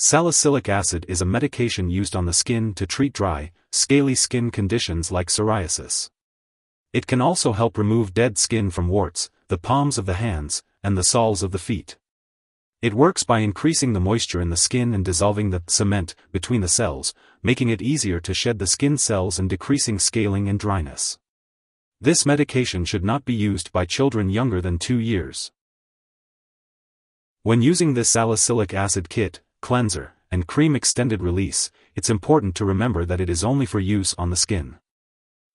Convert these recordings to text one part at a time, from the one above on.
Salicylic acid is a medication used on the skin to treat dry, scaly skin conditions like psoriasis. It can also help remove dead skin from warts, the palms of the hands, and the soles of the feet. It works by increasing the moisture in the skin and dissolving the cement between the cells, making it easier to shed the skin cells and decreasing scaling and dryness. This medication should not be used by children younger than 2 years. When using this salicylic acid kit, cleanser, and cream extended release, it's important to remember that it is only for use on the skin.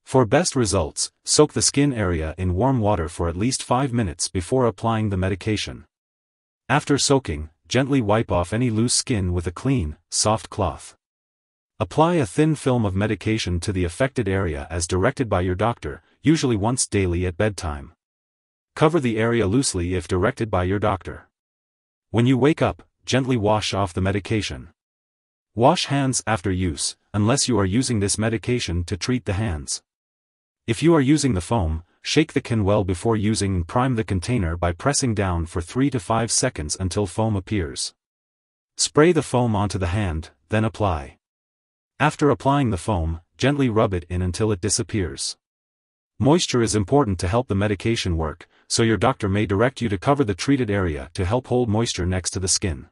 For best results, soak the skin area in warm water for at least 5 minutes before applying the medication. After soaking, gently wipe off any loose skin with a clean, soft cloth. Apply a thin film of medication to the affected area as directed by your doctor, usually once daily at bedtime. Cover the area loosely if directed by your doctor. When you wake up, gently wash off the medication. Wash hands after use, unless you are using this medication to treat the hands. If you are using the foam, shake the can well before using and prime the container by pressing down for 3 to 5 seconds until foam appears. Spray the foam onto the hand, then apply. After applying the foam, gently rub it in until it disappears. Moisture is important to help the medication work, so your doctor may direct you to cover the treated area to help hold moisture next to the skin.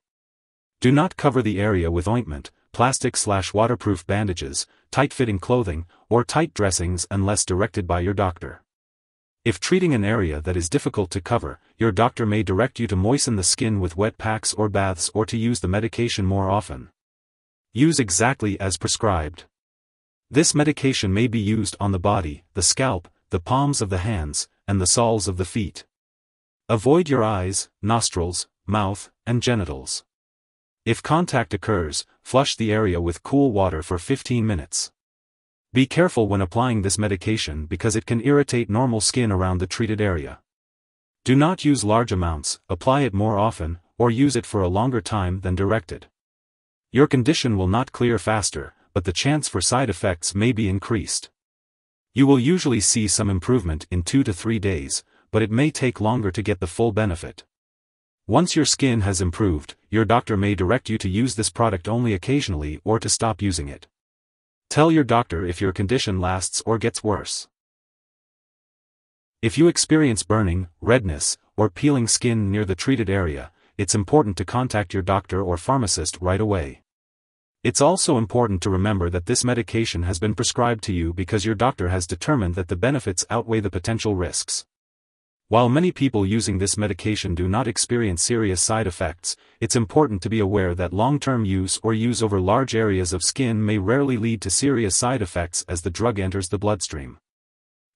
Do not cover the area with ointment, plastic/waterproof bandages, tight-fitting clothing, or tight dressings unless directed by your doctor. If treating an area that is difficult to cover, your doctor may direct you to moisten the skin with wet packs or baths or to use the medication more often. Use exactly as prescribed. This medication may be used on the body, the scalp, the palms of the hands, and the soles of the feet. Avoid your eyes, nostrils, mouth, and genitals. If contact occurs, flush the area with cool water for 15 minutes. Be careful when applying this medication because it can irritate normal skin around the treated area. Do not use large amounts, apply it more often, or use it for a longer time than directed. Your condition will not clear faster, but the chance for side effects may be increased. You will usually see some improvement in 2 to 3 days, but it may take longer to get the full benefit. Once your skin has improved, your doctor may direct you to use this product only occasionally or to stop using it. Tell your doctor if your condition lasts or gets worse. If you experience burning, redness, or peeling skin near the treated area, it's important to contact your doctor or pharmacist right away. It's also important to remember that this medication has been prescribed to you because your doctor has determined that the benefits outweigh the potential risks. While many people using this medication do not experience serious side effects, it's important to be aware that long-term use or use over large areas of skin may rarely lead to serious side effects as the drug enters the bloodstream.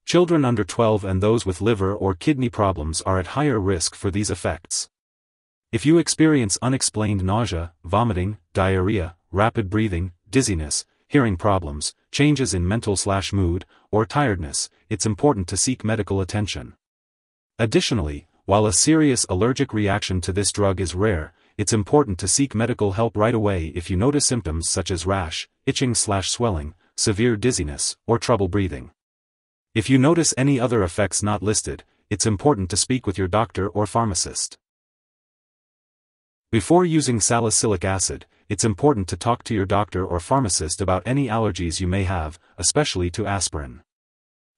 Children under 12 and those with liver or kidney problems are at higher risk for these effects. If you experience unexplained nausea, vomiting, diarrhea, rapid breathing, dizziness, hearing problems, changes in mental/mood, or tiredness, it's important to seek medical attention. Additionally, while a serious allergic reaction to this drug is rare, it's important to seek medical help right away if you notice symptoms such as rash, itching/swelling, severe dizziness, or trouble breathing. If you notice any other effects not listed, it's important to speak with your doctor or pharmacist. Before using salicylic acid, it's important to talk to your doctor or pharmacist about any allergies you may have, especially to aspirin.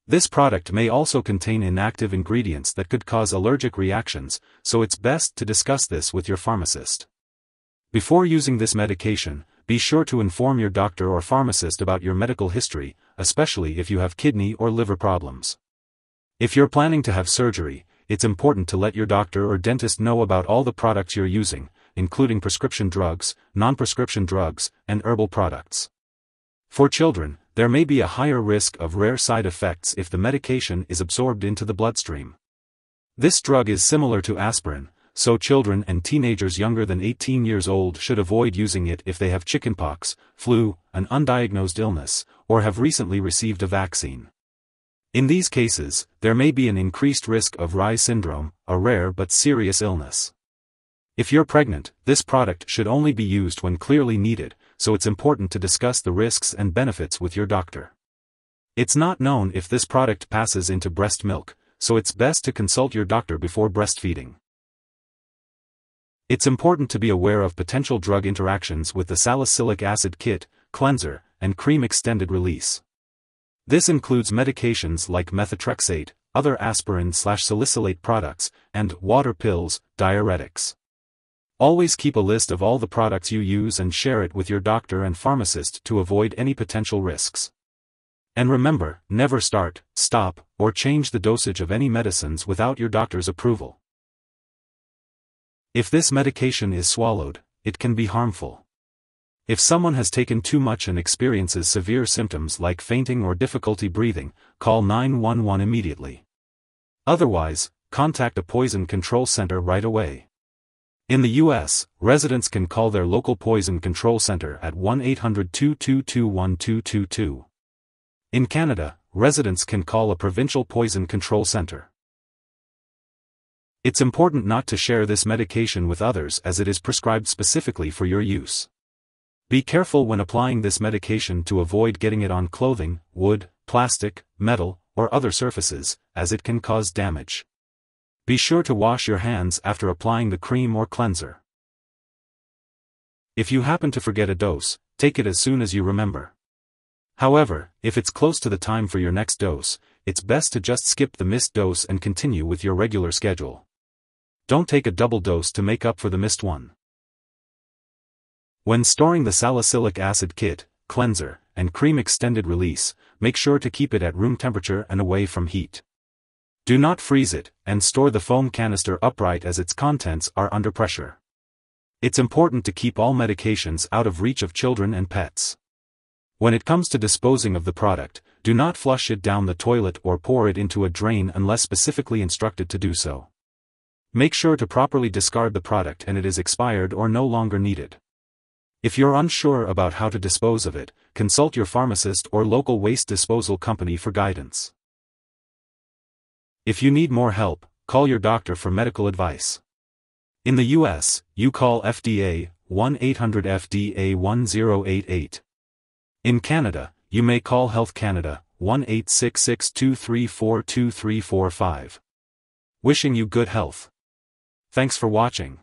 This product may also contain inactive ingredients that could cause allergic reactions, so it's best to discuss this with your pharmacist. Before using this medication, be sure to inform your doctor or pharmacist about your medical history, especially if you have kidney or liver problems. If you're planning to have surgery, it's important to let your doctor or dentist know about all the products you're using, including prescription drugs, non-prescription drugs, and herbal products. For children, there may be a higher risk of rare side effects if the medication is absorbed into the bloodstream. This drug is similar to aspirin, so children and teenagers younger than 18 years old should avoid using it if they have chickenpox, flu, an undiagnosed illness, or have recently received a vaccine. In these cases, there may be an increased risk of Reye syndrome, a rare but serious illness. If you're pregnant, this product should only be used when clearly needed, so it's important to discuss the risks and benefits with your doctor. It's not known if this product passes into breast milk, so it's best to consult your doctor before breastfeeding. It's important to be aware of potential drug interactions with the salicylic acid kit, cleanser, and cream extended release. This includes medications like methotrexate, other aspirin/salicylate products, and water pills, diuretics. Always keep a list of all the products you use and share it with your doctor and pharmacist to avoid any potential risks. And remember, never start, stop, or change the dosage of any medicines without your doctor's approval. If this medication is swallowed, it can be harmful. If someone has taken too much and experiences severe symptoms like fainting or difficulty breathing, call 911 immediately. Otherwise, contact a poison control center right away. In the U.S., residents can call their local poison control center at 1-800-222-1222. In Canada, residents can call a provincial poison control center. It's important not to share this medication with others as it is prescribed specifically for your use. Be careful when applying this medication to avoid getting it on clothing, wood, plastic, metal, or other surfaces, as it can cause damage. Be sure to wash your hands after applying the cream or cleanser. If you happen to forget a dose, take it as soon as you remember. However, if it's close to the time for your next dose, it's best to just skip the missed dose and continue with your regular schedule. Don't take a double dose to make up for the missed one. When storing the salicylic acid kit, cleanser, and cream extended release, make sure to keep it at room temperature and away from heat. Do not freeze it, and store the foam canister upright as its contents are under pressure. It's important to keep all medications out of reach of children and pets. When it comes to disposing of the product, do not flush it down the toilet or pour it into a drain unless specifically instructed to do so. Make sure to properly discard the product and it is expired or no longer needed. If you're unsure about how to dispose of it, consult your pharmacist or local waste disposal company for guidance. If you need more help, call your doctor for medical advice. In the U.S., you call FDA, 1-800-FDA-1088. In Canada, you may call Health Canada, 1-866-234-2345. Wishing you good health. Thanks for watching.